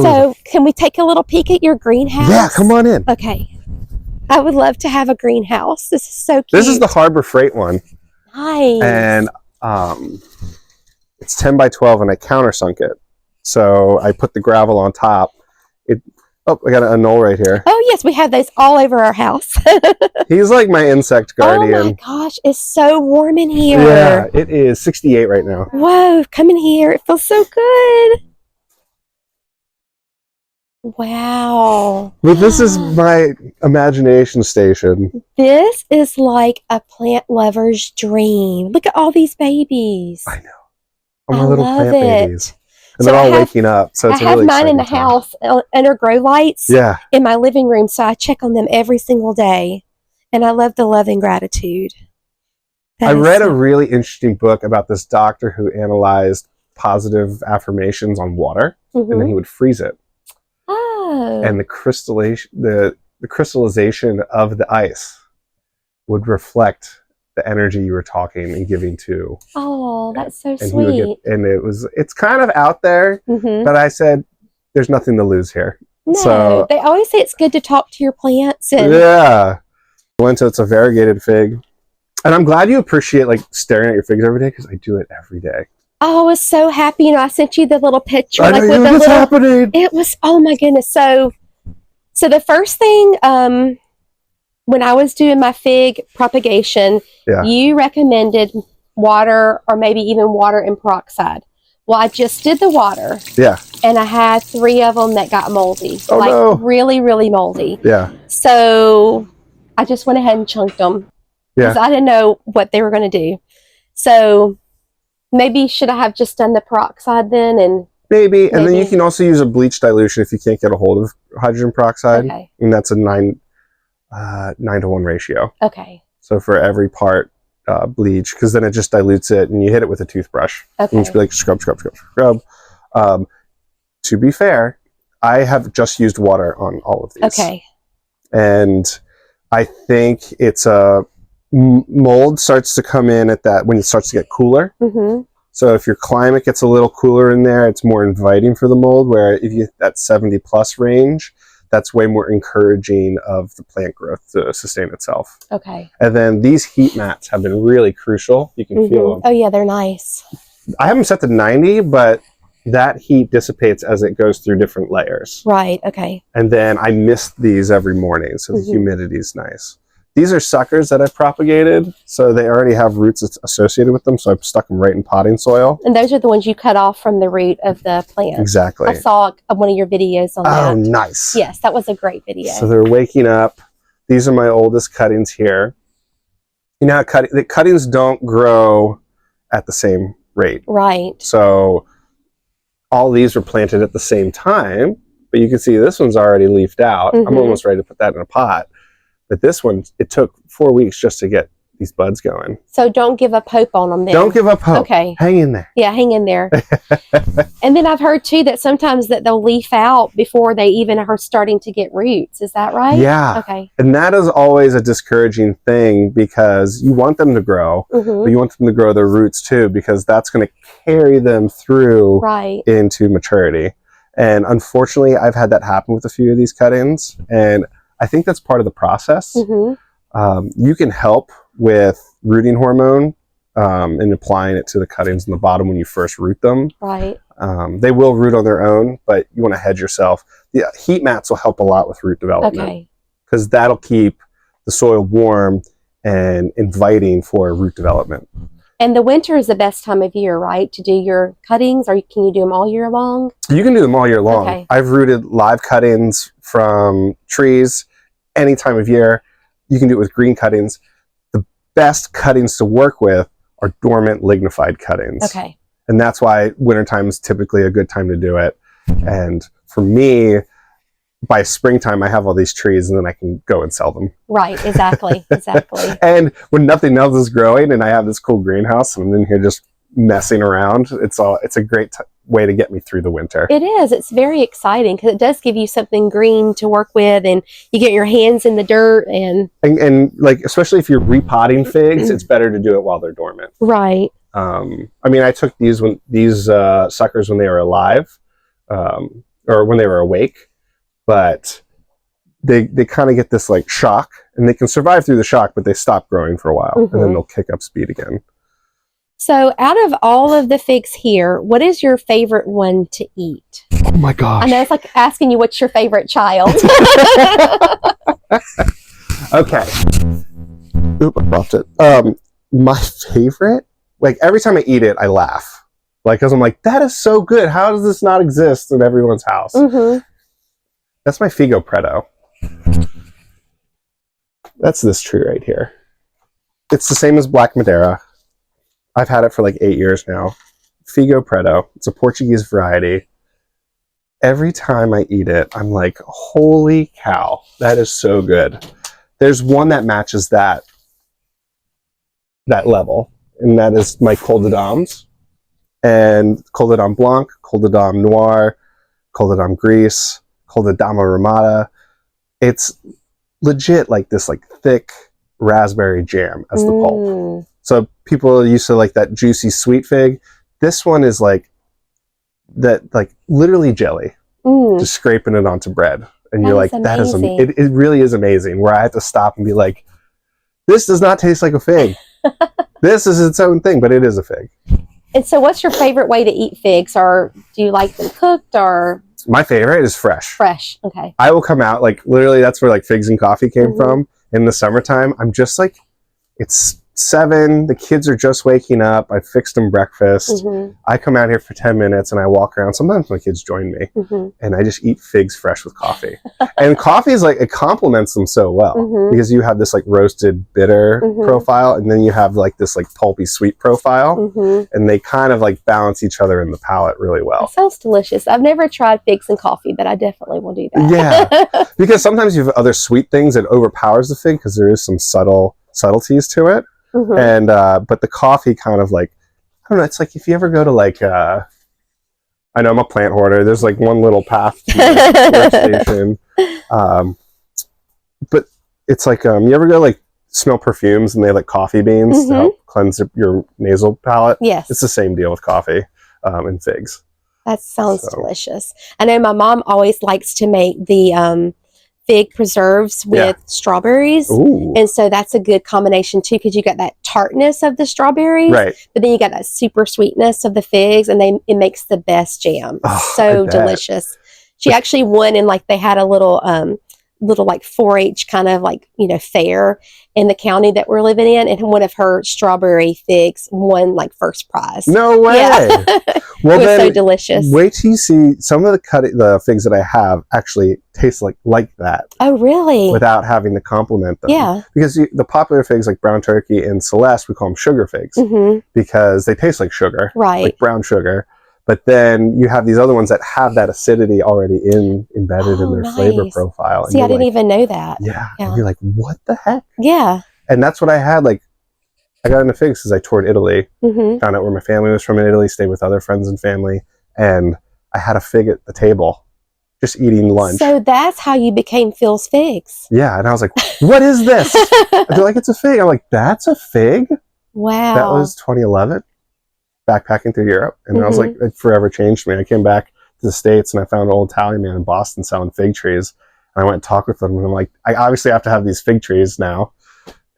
So can we take a little peek at your greenhouse? Yeah, come on in. Okay. I would love to have a greenhouse. This is so cute. This is the Harbor Freight one. Nice. And it's 10 by 12 and I countersunk it. So I put the gravel on top. Oh, I got an anole right here. Oh, yes, we have those all over our house. He's like my insect guardian. Oh, my gosh. It's so warm in here. Yeah, it is 68 right now. Whoa, come in here. It feels so good. Wow. But this is my imagination station. This is like a plant lover's dream. Look at all these babies. I know. All my little plant babies. And So they're all I have- waking up. So it's I a have really mine in the exciting time. house under grow lights Yeah. in my living room, so I check on them every single day. And I love the love and gratitude. I read a really interesting book about this doctor who analyzed positive affirmations on water, and then he would freeze it. Oh. And the crystallization of the ice would reflect the energy you were talking and giving to. Oh, that's so And sweet. it's kind of out there, but I said, there's nothing to lose here. No, So, they always say it's good to talk to your plants. And yeah. It's a variegated fig. And I'm glad you appreciate like staring at your figs every day, because I do it every day. Oh, I was so happy. You know, I sent you the little picture. I know, with the what's little, happening? It was, oh my goodness. So the first thing, when I was doing my fig propagation, you recommended water, or maybe even water and peroxide. Well, I just did the water. Yeah. And I had 3 of them that got moldy. Oh, like no. really, really moldy. Yeah. So I just went ahead and chunked them. Yeah. Because I didn't know what they were going to do. So maybe should I have just done the peroxide then? And maybe. And then you can also use a bleach dilution if you can't get a hold of hydrogen peroxide. Okay. And that's a 9-to-1 ratio. Okay. So for every part bleach, because then it just dilutes it, and you hit it with a toothbrush. Okay. And you just be like, scrub, scrub, scrub, scrub. To be fair, I have just used water on all of these. Okay. And I think it's mold starts to come in at that when it starts to get cooler. So if your climate gets a little cooler in there, it's more inviting for the mold, where if you hit that 70 plus range, that's way more encouraging of the plant growth to sustain itself. Okay. And then these heat mats have been really crucial. You can feel them. Oh yeah, they're nice. I haven't set to 90, but that heat dissipates as it goes through different layers. Right, okay. And then I mist these every morning, so the humidity is nice. These are suckers that I've propagated, so they already have roots associated with them, so I've stuck them right in potting soil. And those are the ones you cut off from the root of the plant. Exactly. I saw one of your videos on that. Oh, nice. Yes, that was a great video. So they're waking up. These are my oldest cuttings here. You know how the cuttings don't grow at the same rate. Right. So all these were planted at the same time, but you can see this one's already leafed out. I'm almost ready to put that in a pot. But this one, it took 4 weeks just to get these buds going. So don't give up hope on them then. Don't give up hope. Okay. Hang in there. Yeah, hang in there. And then I've heard too that sometimes that they'll leaf out before they even are starting to get roots. Is that right? Yeah. Okay. And that is always a discouraging thing, because you want them to grow, but you want them to grow their roots too, because that's going to carry them through into maturity. And unfortunately, I've had that happen with a few of these cuttings, and I think that's part of the process. You can help with rooting hormone and applying it to the cuttings in the bottom when you first root them. Right. They will root on their own, but you want to hedge yourself. The heat mats will help a lot with root development, because that'll keep the soil warm and inviting for root development. And the winter is the best time of year, right, to do your cuttings, or can you do them all year long? You can do them all year long. Okay. I've rooted live cuttings from trees any time of year. You can do it with green cuttings. The best cuttings to work with are dormant lignified cuttings. Okay. And that's why wintertime is typically a good time to do it. And for me, by springtime, I have all these trees, and then I can go and sell them. Right, exactly, exactly. And when nothing else is growing and I have this cool greenhouse and I'm in here just messing around, it's a great way to get me through the winter. It is. It's very exciting, because it does give you something green to work with, and you get your hands in the dirt. And like, especially if you're repotting figs, it's better to do it while they're dormant. Right. I mean, I took these suckers when they were alive, or when they were awake, but they kind of get this like shock, and they can survive through the shock, but they stop growing for a while, and then they'll kick up speed again. So out of all of the figs here, what is your favorite one to eat? Oh my gosh. I know it's like asking you what's your favorite child. Okay. Oop, I dropped it. My favorite, like every time I eat it, I laugh. Like, because I'm like, that is so good. How does this not exist in everyone's house? That's my Figo Preto. That's this tree right here. It's the same as Black Madeira. I've had it for like 8 years now. Figo Preto. It's a Portuguese variety. Every time I eat it, I'm like, holy cow, that is so good. There's one that matches that level, and that is my Col de Dames. And Col de Dame Blanc, Col de Dame Noir, Col de Dame Gris, Col de Dame Ramada. It's legit like this like thick raspberry jam as the pulp. So people are used to like that juicy sweet fig. This one is like that, like literally jelly, just scraping it onto bread. And you're like, that is, it really is amazing, where I have to stop and be like, this does not taste like a fig. This is its own thing, but it is a fig. And so what's your favorite way to eat figs? Or do you like them cooked or? My favorite is fresh. Fresh, okay. I will come out, like literally that's where like figs and coffee came from. In the summertime, I'm just like, it's 7, the kids are just waking up, I fixed them breakfast, I come out here for 10 minutes and I walk around. Sometimes my kids join me, and I just eat figs fresh with coffee. And coffee is like, it complements them so well, because you have this like roasted bitter profile, and then you have like this like pulpy sweet profile, and they kind of like balance each other in the palate really well. That sounds delicious. I've never tried figs and coffee, but I definitely will do that. Yeah, because sometimes you have other sweet things that overpowers the fig, because there is some subtleties to it. And but the coffee kind of like, I don't know, it's like if you ever go to like I know I'm a plant hoarder, there's like one little path to the workstation, but it's like you ever go like smell perfumes and they have like coffee beans to help cleanse your nasal palate? Yes, it's the same deal with coffee and figs. That sounds delicious. I know my mom always likes to make the fig preserves with strawberries. And so that's a good combination too, because you got that tartness of the strawberries, but then you got that super sweetness of the figs, and it makes the best jam. So delicious. She actually won, and like they had a little like 4-H kind of like, you know, fair in the county that we're living in, and one of her strawberry figs won like first prize. No way. Yeah. Well, it was so delicious. Wait till you see some of the figs that I have actually taste like that. Oh, really? Without having to compliment them. Yeah. Because the popular figs like Brown Turkey and Celeste, we call them sugar figs, because they taste like sugar, like brown sugar. But then you have these other ones that have that acidity already embedded in their flavor profile. See, I didn't even know that. Yeah. And you're like, what the heck? Yeah. And that's what I had. Like, I got into figs because I toured Italy, found out where my family was from in Italy, stayed with other friends and family, and I had a fig at the table, just eating lunch. So that's how you became Phil's Figs. Yeah. And I was like, what is this? They're like, it's a fig. I'm like, that's a fig? Wow. That was 2011. Backpacking through Europe, and I was like, it forever changed me. I came back to the States and I found an old Italian man in Boston selling fig trees, and I went and talked with him, and I'm like, I obviously have to have these fig trees now,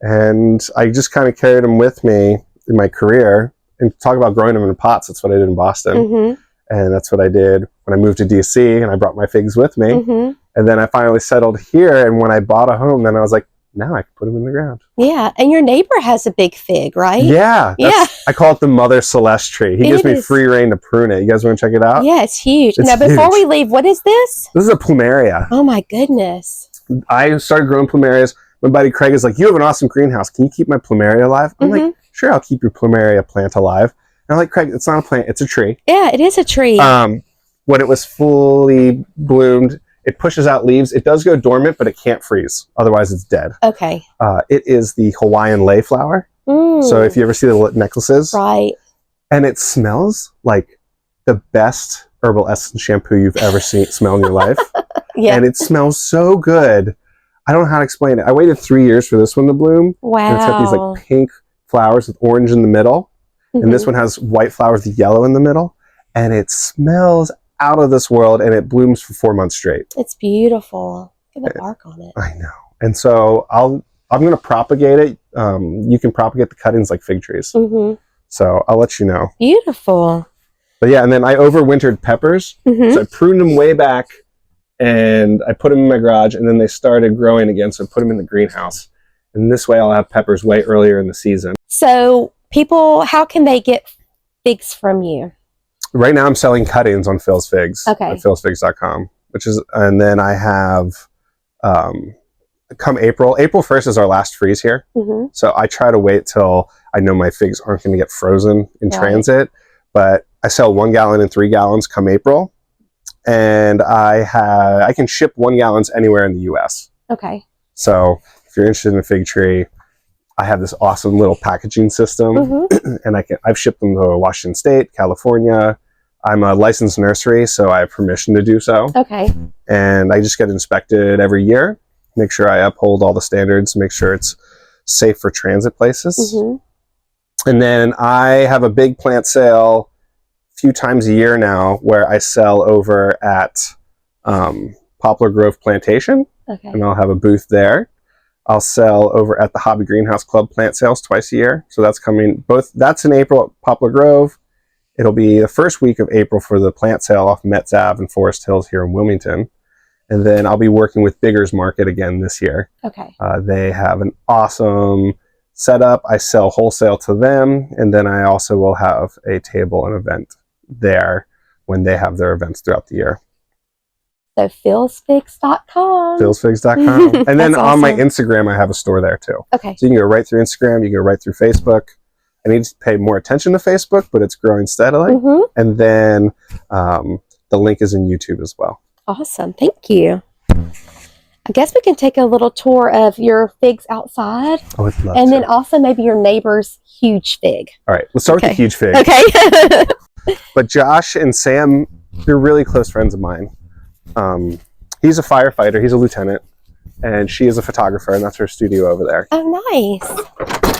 and I just kind of carried them with me in my career. And talk about growing them in pots, that's what I did in Boston, and that's what I did when I moved to DC, and I brought my figs with me, and then I finally settled here, and when I bought a home, then I was like, now I can put them in the ground. Yeah, and your neighbor has a big fig, right? Yeah. I call it the Mother Celeste tree. He gives me free reign to prune it. You guys want to check it out? Yeah, it's huge. Now, before we leave, what is this? This is a plumeria. Oh, my goodness. I started growing plumerias. My buddy Craig is like, you have an awesome greenhouse. Can you keep my plumeria alive? I'm like, sure, I'll keep your plumeria plant alive. And I'm like, Craig, it's not a plant. It's a tree. Yeah, it is a tree. When it was fully bloomed, it pushes out leaves. It does go dormant, but it can't freeze. Otherwise, it's dead. Okay. It is the Hawaiian lei flower. So if you ever see the necklaces. Right. And it smells like the best herbal essence shampoo you've ever smelled in your life. Yeah. And it smells so good. I don't know how to explain it. I waited 3 years for this one to bloom. Wow. And it's got these like pink flowers with orange in the middle. And this one has white flowers with yellow in the middle. And it smells out of this world, and it blooms for 4 months straight. It's beautiful. Look at the bark on it. I know. And so I'm going to propagate it. You can propagate the cuttings like fig trees. So I'll let you know. Beautiful. But yeah, and then I overwintered peppers. So I pruned them way back, and I put them in my garage, and then they started growing again. So I put them in the greenhouse. And this way I'll have peppers way earlier in the season. So people, how can they get figs from you? Right now I'm selling cuttings on Phil's Figs. Okay. At philsfigs.com, and then I have, come April 1st is our last freeze here. So I try to wait till I know my figs aren't going to get frozen in transit, but I sell 1 gallon and 3 gallons come April. And I can ship 1 gallons anywhere in the US. Okay. So if you're interested in a fig tree, I have this awesome little packaging system, and I've shipped them to Washington State, California. I'm a licensed nursery, so I have permission to do so. Okay. And I just get inspected every year, make sure I uphold all the standards, make sure it's safe for transit places. And then I have a big plant sale few times a year now where I sell over at Poplar Grove Plantation, and I'll have a booth there. I'll sell over at the Hobby Greenhouse Club plant sales twice a year. So that's coming, that's in April at Poplar Grove. It'll be the first week of April for the plant sale off Metz Ave and Forest Hills here in Wilmington. And then I'll be working with Bigger's Market again this year. Okay. They have an awesome setup. I sell wholesale to them, and then I also will have a table and event there when they have their events throughout the year. So philsfigs.com. philsfigs.com. And then on my Instagram, I have a store there too. Okay. So you can go right through Instagram, you can go right through Facebook. I need to pay more attention to Facebook, but it's growing steadily. And then the link is in YouTube as well. Awesome. Thank you. I guess we can take a little tour of your figs outside. Oh, I'd love and then also maybe your neighbor's huge fig. All right. Let's start with the huge fig. Okay. But Josh and Sam, they're really close friends of mine. He's a firefighter. He's a lieutenant. And she is a photographer, and that's her studio over there. Oh, nice.